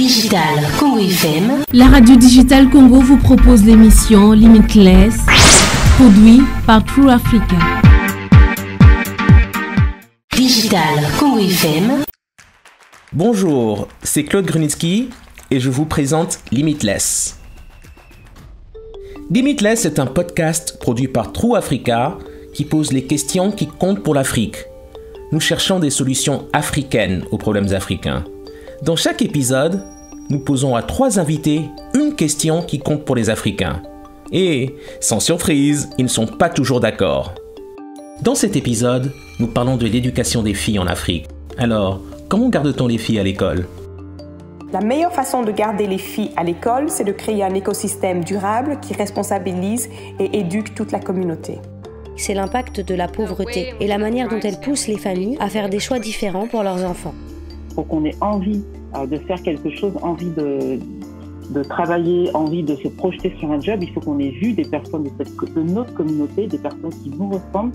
Digital Congo FM. La radio Digital Congo vous propose l'émission Limitless, produit par True Africa. Digital Congo FM. Bonjour, c'est Claude Grunitzky et je vous présente Limitless. Limitless est un podcast produit par True Africa qui pose les questions qui comptent pour l'Afrique. Nous cherchons des solutions africaines aux problèmes africains. Dans chaque épisode, nous posons à 3 invités une question qui compte pour les Africains. Et, sans surprise, ils ne sont pas toujours d'accord. Dans cet épisode, nous parlons de l'éducation des filles en Afrique. Alors, comment garde-t-on les filles à l'école ? La meilleure façon de garder les filles à l'école, c'est de créer un écosystème durable qui responsabilise et éduque toute la communauté. C'est l'impact de la pauvreté et la manière dont elle pousse les familles à faire des choix différents pour leurs enfants. Il faut qu'on ait envie de faire quelque chose, envie de travailler, envie de se projeter sur un job. Il faut qu'on ait vu des personnes de notre communauté, des personnes qui nous ressemblent,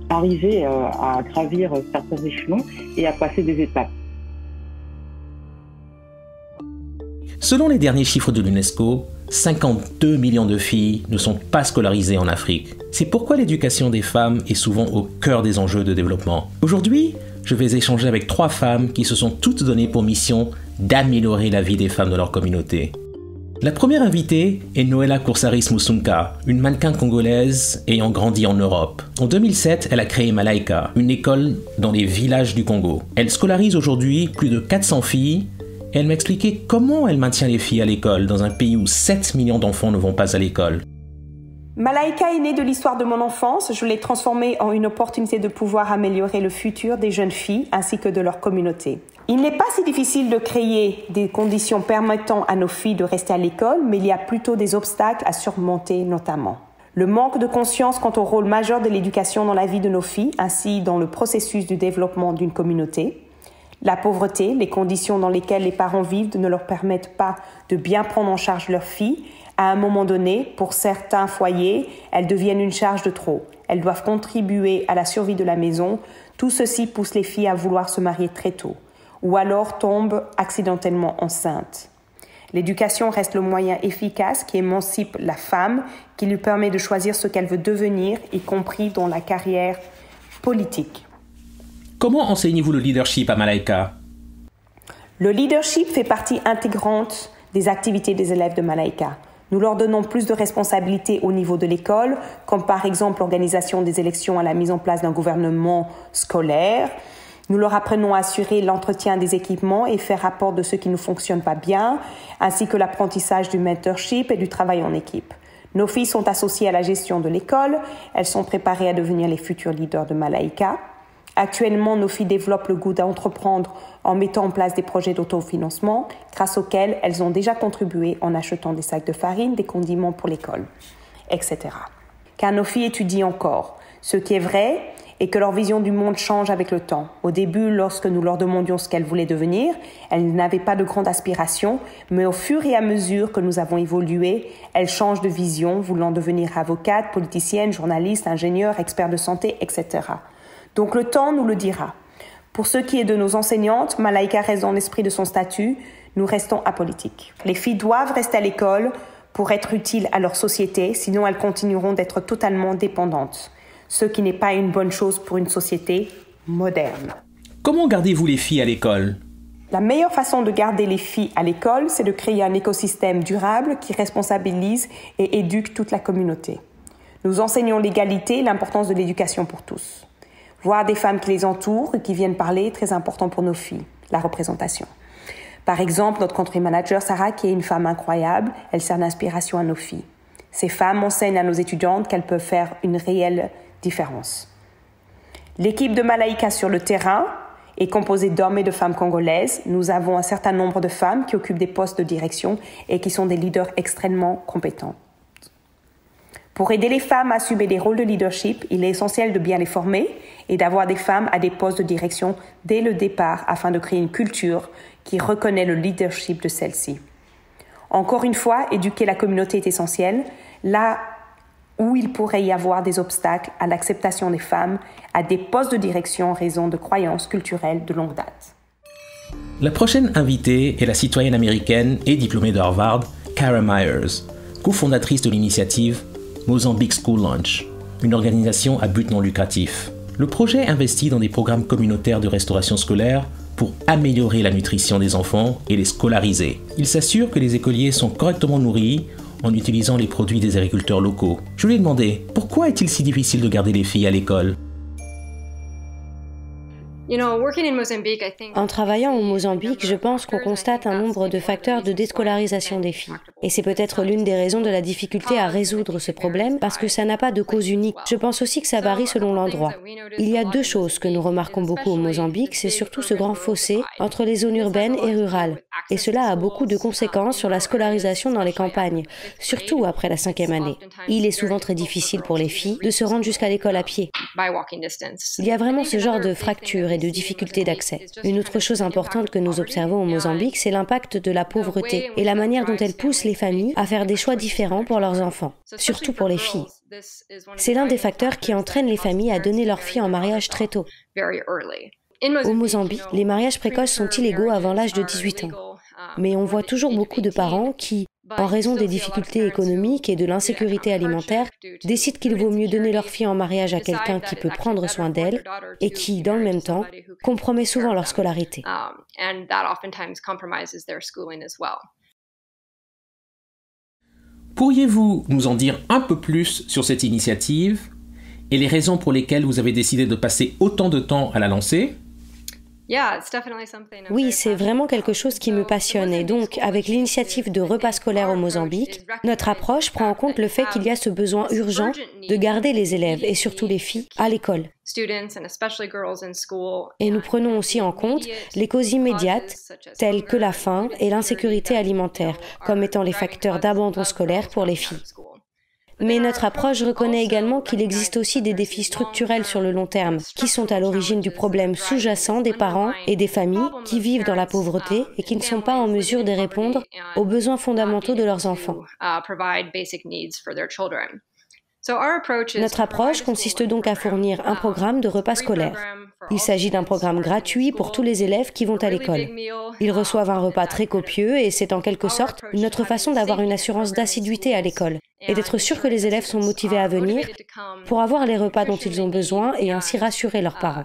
arriver à gravir certains échelons et à passer des étapes. Selon les derniers chiffres de l'UNESCO, 52 millions de filles ne sont pas scolarisées en Afrique. C'est pourquoi l'éducation des femmes est souvent au cœur des enjeux de développement. Aujourd'hui, je vais échanger avec 3 femmes qui se sont toutes données pour mission d'améliorer la vie des femmes de leur communauté. La première invitée est Noella Coursaris Musunka, une mannequin congolaise ayant grandi en Europe. En 2007, elle a créé Malaika, une école dans les villages du Congo. Elle scolarise aujourd'hui plus de 400 filles. Elle m'a expliqué comment elle maintient les filles à l'école dans un pays où 7 millions d'enfants ne vont pas à l'école. Malaika est née de l'histoire de mon enfance. Je l'ai transformée en une opportunité de pouvoir améliorer le futur des jeunes filles ainsi que de leur communauté. Il n'est pas si difficile de créer des conditions permettant à nos filles de rester à l'école, mais il y a plutôt des obstacles à surmonter notamment. Le manque de conscience quant au rôle majeur de l'éducation dans la vie de nos filles, ainsi dans le processus du développement d'une communauté. La pauvreté, les conditions dans lesquelles les parents vivent ne leur permettent pas de bien prendre en charge leurs filles. À un moment donné, pour certains foyers, elles deviennent une charge de trop. Elles doivent contribuer à la survie de la maison. Tout ceci pousse les filles à vouloir se marier très tôt, ou alors tombent accidentellement enceintes. L'éducation reste le moyen efficace qui émancipe la femme, qui lui permet de choisir ce qu'elle veut devenir, y compris dans la carrière politique. Comment enseignez-vous le leadership à Malaika ? Le leadership fait partie intégrante des activités des élèves de Malaika. Nous leur donnons plus de responsabilités au niveau de l'école, comme par exemple l'organisation des élections à la mise en place d'un gouvernement scolaire. Nous leur apprenons à assurer l'entretien des équipements et faire rapport de ce qui ne fonctionne pas bien, ainsi que l'apprentissage du mentorship et du travail en équipe. Nos filles sont associées à la gestion de l'école. Elles sont préparées à devenir les futurs leaders de Malaika. Actuellement, nos filles développent le goût d'entreprendre en mettant en place des projets d'autofinancement, grâce auxquels elles ont déjà contribué en achetant des sacs de farine, des condiments pour l'école, etc. Car nos filles étudient encore. Ce qui est vrai est que leur vision du monde change avec le temps. Au début, lorsque nous leur demandions ce qu'elles voulaient devenir, elles n'avaient pas de grandes aspirations, mais au fur et à mesure que nous avons évolué, elles changent de vision, voulant devenir avocate, politicienne, journaliste, ingénieure, expert de santé, etc. Donc le temps nous le dira. Pour ce qui est de nos enseignantes, Malaika reste dans l'esprit de son statut, nous restons apolitiques. Les filles doivent rester à l'école pour être utiles à leur société, sinon elles continueront d'être totalement dépendantes, ce qui n'est pas une bonne chose pour une société moderne. Comment gardez-vous les filles à l'école ? La meilleure façon de garder les filles à l'école, c'est de créer un écosystème durable qui responsabilise et éduque toute la communauté. Nous enseignons l'égalité et l'importance de l'éducation pour tous. Voir des femmes qui les entourent et qui viennent parler est très important pour nos filles, la représentation. Par exemple, notre country manager Sarah, qui est une femme incroyable, elle sert d'inspiration à nos filles. Ces femmes enseignent à nos étudiantes qu'elles peuvent faire une réelle différence. L'équipe de Malaika sur le terrain est composée d'hommes et de femmes congolaises. Nous avons un certain nombre de femmes qui occupent des postes de direction et qui sont des leaders extrêmement compétents. Pour aider les femmes à assumer des rôles de leadership, il est essentiel de bien les former et d'avoir des femmes à des postes de direction dès le départ afin de créer une culture qui reconnaît le leadership de celle-ci. Encore une fois, éduquer la communauté est essentiel, là où il pourrait y avoir des obstacles à l'acceptation des femmes à des postes de direction en raison de croyances culturelles de longue date. La prochaine invitée est la citoyenne américaine et diplômée de Harvard, Kara Myers, cofondatrice de l'initiative Mozambique School Lunch, une organisation à but non lucratif. Le projet investit dans des programmes communautaires de restauration scolaire pour améliorer la nutrition des enfants et les scolariser. Il s'assure que les écoliers sont correctement nourris en utilisant les produits des agriculteurs locaux. Je lui ai demandé, pourquoi est-il si difficile de garder les filles à l'école ? En travaillant au Mozambique, je pense qu'on constate un nombre de facteurs de déscolarisation des filles. Et c'est peut-être l'une des raisons de la difficulté à résoudre ce problème, parce que ça n'a pas de cause unique. Je pense aussi que ça varie selon l'endroit. Il y a deux choses que nous remarquons beaucoup au Mozambique, c'est surtout ce grand fossé entre les zones urbaines et rurales. Et cela a beaucoup de conséquences sur la scolarisation dans les campagnes, surtout après la 5e année. Il est souvent très difficile pour les filles de se rendre jusqu'à l'école à pied. Il y a vraiment ce genre de fracture et de difficultés d'accès. Une autre chose importante que nous observons au Mozambique, c'est l'impact de la pauvreté et la manière dont elle pousse les familles à faire des choix différents pour leurs enfants, surtout pour les filles. C'est l'un des facteurs qui entraîne les familles à donner leurs filles en mariage très tôt. Au Mozambique, les mariages précoces sont illégaux avant l'âge de 18 ans. Mais on voit toujours beaucoup de parents qui, en raison des difficultés économiques et de l'insécurité alimentaire, décident qu'il vaut mieux donner leur fille en mariage à quelqu'un qui peut prendre soin d'elle et qui, dans le même temps, compromet souvent leur scolarité. Pourriez-vous nous en dire un peu plus sur cette initiative et les raisons pour lesquelles vous avez décidé de passer autant de temps à la lancer ? Oui, c'est vraiment quelque chose qui me passionne et donc, avec l'initiative de repas scolaires au Mozambique, notre approche prend en compte le fait qu'il y a ce besoin urgent de garder les élèves et surtout les filles à l'école. Et nous prenons aussi en compte les causes immédiates telles que la faim et l'insécurité alimentaire comme étant les facteurs d'abandon scolaire pour les filles. Mais notre approche reconnaît également qu'il existe aussi des défis structurels sur le long terme, qui sont à l'origine du problème sous-jacent des parents et des familles qui vivent dans la pauvreté et qui ne sont pas en mesure de répondre aux besoins fondamentaux de leurs enfants. Notre approche consiste donc à fournir un programme de repas scolaire. Il s'agit d'un programme gratuit pour tous les élèves qui vont à l'école. Ils reçoivent un repas très copieux et c'est en quelque sorte notre façon d'avoir une assurance d'assiduité à l'école et d'être sûr que les élèves sont motivés à venir pour avoir les repas dont ils ont besoin et ainsi rassurer leurs parents.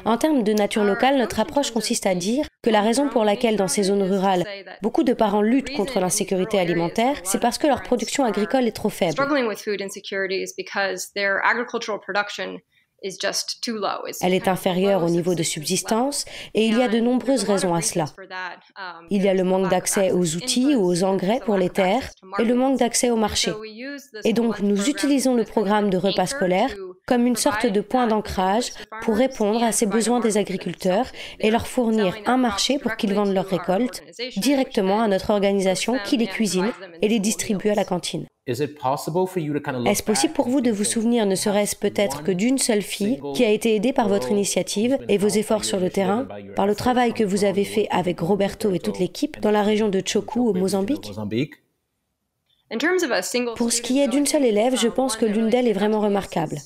En termes de nature locale, notre approche consiste à dire que la raison pour laquelle dans ces zones rurales, beaucoup de parents luttent contre l'insécurité alimentaire, c'est parce que leur production agricole est trop faible. Elle est inférieure au niveau de subsistance et il y a de nombreuses raisons à cela. Il y a le manque d'accès aux outils ou aux engrais pour les terres et le manque d'accès au marché. Et donc nous utilisons le programme de repas scolaire comme une sorte de point d'ancrage pour répondre à ces besoins des agriculteurs et leur fournir un marché pour qu'ils vendent leurs récoltes directement à notre organisation qui les cuisine et les distribue à la cantine. Est-ce possible pour vous de vous souvenir, ne serait-ce peut-être que d'une seule fille qui a été aidée par votre initiative et vos efforts sur le terrain, par le travail que vous avez fait avec Roberto et toute l'équipe dans la région de Choku au Mozambique ? Pour ce qui est d'une seule élève, je pense que l'une d'elles est vraiment remarquable.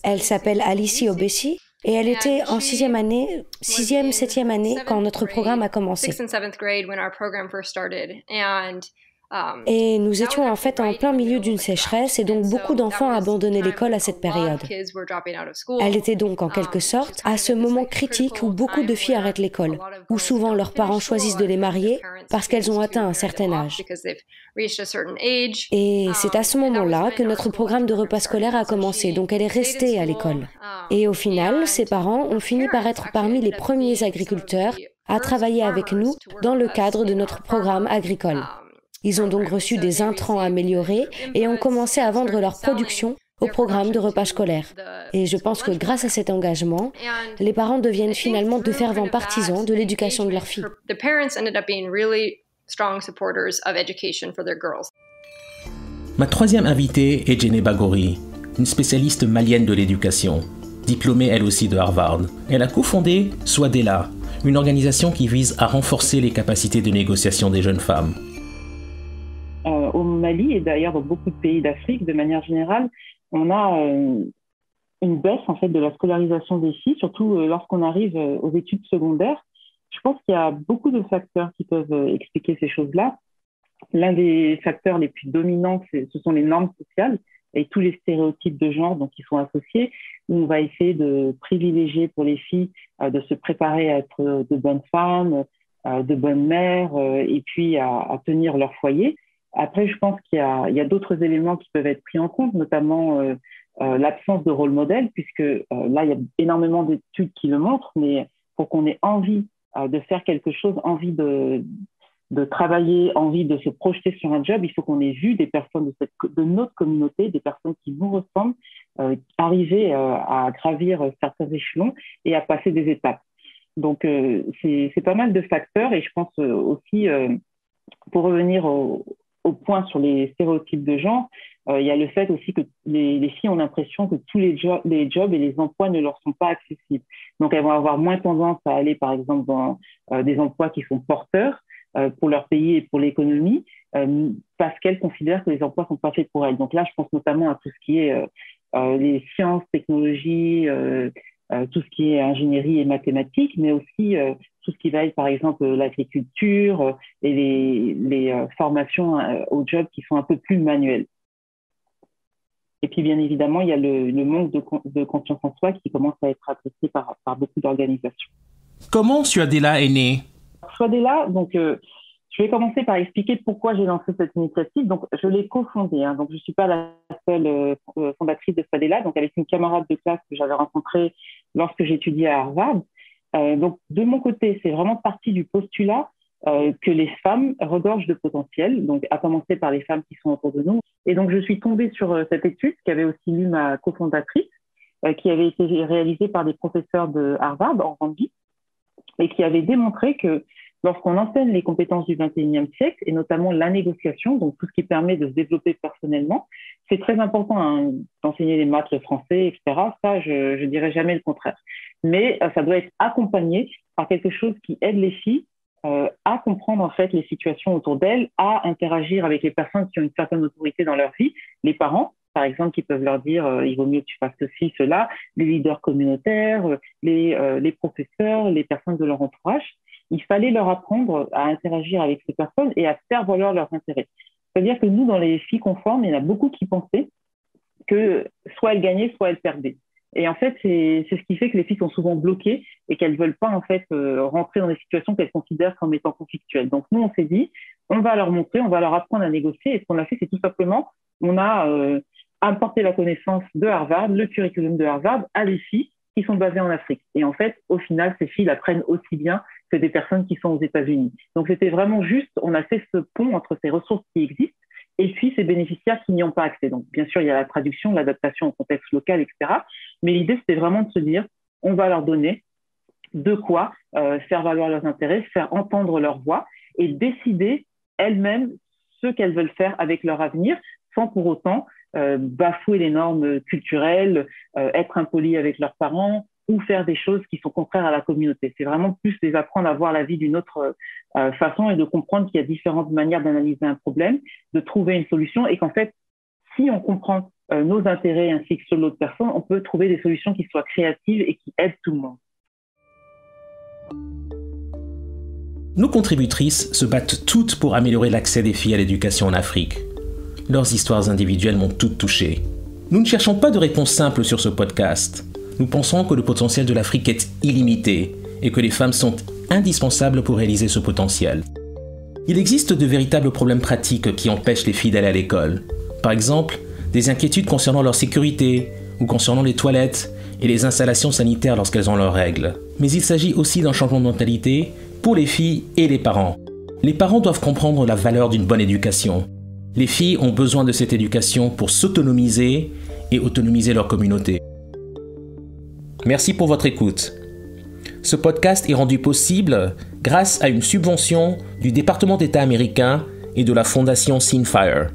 Elle s'appelle Alicia Obesi et elle était en 6e année, 6e, 7e année quand notre programme a commencé. Et nous étions en fait en plein milieu d'une sécheresse et donc beaucoup d'enfants abandonnaient l'école à cette période. Elle était donc en quelque sorte à ce moment critique où beaucoup de filles arrêtent l'école, où souvent leurs parents choisissent de les marier parce qu'elles ont atteint un certain âge. Et c'est à ce moment-là que notre programme de repas scolaire a commencé, donc elle est restée à l'école. Et au final, ses parents ont fini par être parmi les premiers agriculteurs à travailler avec nous dans le cadre de notre programme agricole. Ils ont donc reçu des intrants améliorés et ont commencé à vendre leur production au programme de repas scolaire. Et je pense que grâce à cet engagement, les parents deviennent finalement de fervents partisans de l'éducation de leurs filles. Ma troisième invitée est Jenny Bagori, une spécialiste malienne de l'éducation, diplômée elle aussi de Harvard. Elle a cofondé Swadela, une organisation qui vise à renforcer les capacités de négociation des jeunes femmes. Au Mali et d'ailleurs dans beaucoup de pays d'Afrique, de manière générale, on a une baisse en fait de la scolarisation des filles, surtout lorsqu'on arrive aux études secondaires. Je pense qu'il y a beaucoup de facteurs qui peuvent expliquer ces choses-là. L'un des facteurs les plus dominants, ce sont les normes sociales et tous les stéréotypes de genre donc, qui sont associés, où on va essayer de privilégier pour les filles de se préparer à être de bonnes femmes, de bonnes mères, et puis à tenir leur foyer. Après, je pense qu'il y a d'autres éléments qui peuvent être pris en compte, notamment l'absence de rôle modèle, puisque là, il y a énormément d'études qui le montrent, mais pour qu'on ait envie de faire quelque chose, envie de travailler, envie de se projeter sur un job, il faut qu'on ait vu des personnes de notre communauté, des personnes qui nous ressemblent, arriver à gravir certains échelons et à passer des étapes. Donc, c'est pas mal de facteurs et je pense aussi, pour revenir au point sur les stéréotypes de genre, il y a le fait aussi que les filles ont l'impression que tous les jobs et les emplois ne leur sont pas accessibles. Donc, elles vont avoir moins tendance à aller, par exemple, dans des emplois qui sont porteurs pour leur pays et pour l'économie, parce qu'elles considèrent que les emplois ne sont pas faits pour elles. Donc là, je pense notamment à tout ce qui est les sciences, technologies, tout ce qui est ingénierie et mathématiques, mais aussi tout ce qui va être, par exemple, l'agriculture et les formations aux jobs qui sont un peu plus manuels. Et puis, bien évidemment, il y a le manque de confiance en soi qui commence à être apprécié par beaucoup d'organisations. Comment Suadela est née? Suadela, donc, je vais commencer par expliquer pourquoi j'ai lancé cette initiative. Donc, je l'ai cofondée. Donc, je ne suis pas la seule fondatrice de Suadela. Donc, avec une camarade de classe que j'avais rencontrée lorsque j'étudiais à Harvard. Donc, de mon côté, c'est vraiment parti du postulat que les femmes regorgent de potentiel, donc à commencer par les femmes qui sont autour de nous. Et donc, je suis tombée sur cette étude qu'avait aussi lue ma cofondatrice, qui avait été réalisée par des professeurs de Harvard, en Rambie, et qui avait démontré que lorsqu'on enseigne les compétences du XXIe siècle, et notamment la négociation, donc tout ce qui permet de se développer personnellement, c'est très important d'enseigner les maths, le français, etc. Ça, je dirais jamais le contraire. Mais ça doit être accompagné par quelque chose qui aide les filles à comprendre en fait les situations autour d'elles, à interagir avec les personnes qui ont une certaine autorité dans leur vie, les parents, par exemple, qui peuvent leur dire il vaut mieux que tu fasses ceci, cela, les leaders communautaires, les professeurs, les personnes de leur entourage. Il fallait leur apprendre à interagir avec ces personnes et à faire valoir leurs intérêts. C'est-à-dire que nous, dans les filles conformes, il y en a beaucoup qui pensaient que soit elles gagnaient, soit elles perdaient. Et en fait, c'est ce qui fait que les filles sont souvent bloquées et qu'elles ne veulent pas en fait rentrer dans des situations qu'elles considèrent comme étant conflictuelles. Donc nous, on s'est dit, on va leur montrer, on va leur apprendre à négocier. Et ce qu'on a fait, c'est tout simplement, on a apporté la connaissance de Harvard, le curriculum de Harvard, à des filles qui sont basées en Afrique. Et en fait, au final, ces filles l'apprennent aussi bien que des personnes qui sont aux États-Unis. Donc c'était vraiment juste, on a fait ce pont entre ces ressources qui existent et puis ces bénéficiaires qui n'y ont pas accès. Donc bien sûr, il y a la traduction, l'adaptation au contexte local, etc. Mais l'idée, c'était vraiment de se dire, on va leur donner de quoi faire valoir leurs intérêts, faire entendre leur voix et décider elles-mêmes ce qu'elles veulent faire avec leur avenir, sans pour autant bafouer les normes culturelles, être impolis avec leurs parents ou faire des choses qui sont contraires à la communauté. C'est vraiment plus les apprendre à voir la vie d'une autre façon et de comprendre qu'il y a différentes manières d'analyser un problème, de trouver une solution et qu'en fait, si on comprend nos intérêts ainsi que ceux de l'autre personne, on peut trouver des solutions qui soient créatives et qui aident tout le monde. Nos contributrices se battent toutes pour améliorer l'accès des filles à l'éducation en Afrique. Leurs histoires individuelles m'ont toutes touché. Nous ne cherchons pas de réponse simple sur ce podcast. Nous pensons que le potentiel de l'Afrique est illimité et que les femmes sont indispensables pour réaliser ce potentiel. Il existe de véritables problèmes pratiques qui empêchent les filles d'aller à l'école. Par exemple, des inquiétudes concernant leur sécurité ou concernant les toilettes et les installations sanitaires lorsqu'elles ont leurs règles. Mais il s'agit aussi d'un changement de mentalité pour les filles et les parents. Les parents doivent comprendre la valeur d'une bonne éducation. Les filles ont besoin de cette éducation pour s'autonomiser et autonomiser leur communauté. Merci pour votre écoute. Ce podcast est rendu possible grâce à une subvention du département d'État américain et de la fondation Seenfire.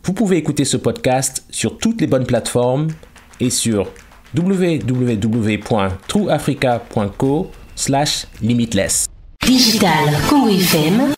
Vous pouvez écouter ce podcast sur toutes les bonnes plateformes et sur www.trueafrica.co/limitless. Digital Congo FM